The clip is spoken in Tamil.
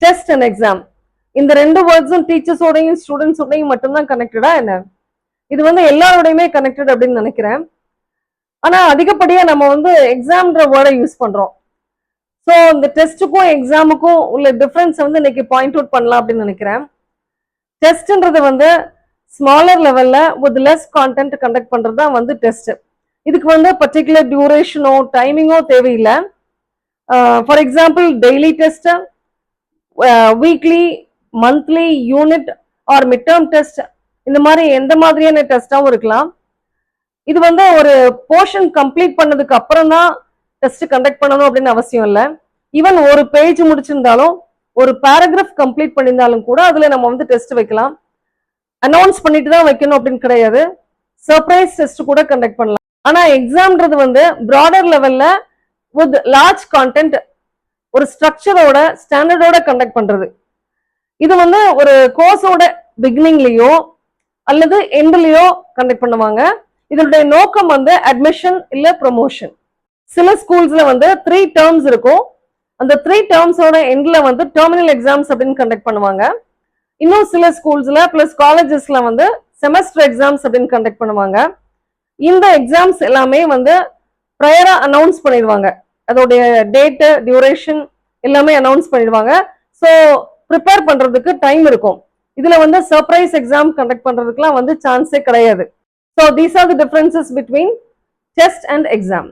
டெஸ்ட் அண்ட் எக்ஸாம் இந்த ரெண்டு வேர்ட்ஸும் டீச்சர்ஸோடையும் ஸ்டூடெண்ட்ஸோடையும் மட்டும்தான் கனெக்டடா என்ன? இது வந்து எல்லாரோடையுமே கனெக்டட் அப்படின்னு நினைக்கிறேன். ஆனா அதிகப்படியா நம்ம வந்து எக்ஸாம்ன்ற வேர்டை யூஸ் பண்றோம். ஸோ இந்த டெஸ்ட்டுக்கும் எக்ஸாமுக்கும் உள்ள டிஃபரன்ஸ் வந்து இன்னைக்கு பாயிண்ட் அவுட் பண்ணலாம் அப்படின்னு நினைக்கிறேன். டெஸ்ட்ன்றது வந்து ஸ்மாலர் லெவல்ல வித் லெஸ் கான்டென்ட் கண்டக்ட் பண்றது தான் வந்து டெஸ்ட். இதுக்கு வந்து பர்டிகுலர் டியூரேஷனோ டைமிங்கோ தேவையில்லை. For example daily test, weekly, monthly, unit or mid term test, இந்த மாதிரி எந்த மாதிரியான டெஸ்டாகவும் இருக்கலாம். இது வந்து ஒரு போர்ஷன் கம்ப்ளீட் பண்ணதுக்கு அப்புறம் தான் டெஸ்ட் கண்டக்ட் பண்ணணும் அப்படின்னு அவசியம் இல்லை. ஈவன் ஒரு பேஜ் முடிச்சிருந்தாலும் ஒரு பேராகிராஃப் கம்ப்ளீட் பண்ணியிருந்தாலும் கூட அதுல நம்ம வந்து டெஸ்ட் வைக்கலாம். அனௌன்ஸ் பண்ணிட்டு தான் வைக்கணும் அப்படின்னு கிடையாது. சர்ப்ரைஸ் டெஸ்ட் கூட கண்டக்ட் பண்ணலாம். ஆனா எக்ஸாம்ன்றது வந்து ப்ராடர் லெவல்ல வித் லார்ஜ் கான்டென்ட் ஒரு ஸ்ட்ரக்சரோட ஸ்டாண்டர்டோட கண்டக்ட் பண்றது. இது வந்து ஒரு கோர்ஸோட பிகினிங்லயோ அல்லது எண்ட்லயோ கண்டக்ட் பண்ணுவாங்க. இதனுடைய நோக்கம் வந்து அட்மிஷன் இல்ல ப்ரொமோஷன். சில ஸ்கூல்ஸ்ல வந்து 3 டேர்ம்ஸ் இருக்கும். அந்த 3 டேர்ம்ஸோட எண்ட்ல வந்து டெர்மினல் எக்ஸாம்ஸ் அப்படின்னு கண்டக்ட் பண்ணுவாங்க. இன்னும் சில ஸ்கூல்ஸ்ல பிளஸ் காலேஜஸ்ல வந்து செமஸ்டர் எக்ஸாம்ஸ் அப்படின்னு கண்டக்ட் பண்ணுவாங்க. இந்த எக்ஸாம்ஸ் எல்லாமே வந்து ப்ரையரா அனௌன்ஸ் பண்ணிடுவாங்க. அதோடைய டேட்டு, டியூரேஷன் எல்லாமே அனௌன்ஸ் பண்ணிடுவாங்க. ஸோ ப்ரிப்பேர் பண்றதுக்கு டைம் இருக்கும். இதுல வந்து சர்ப்ரைஸ் எக்ஸாம் கண்டக்ட் பண்றதுக்குலாம் வந்து சான்ஸே கிடையாது. So these are the differences between test and exam.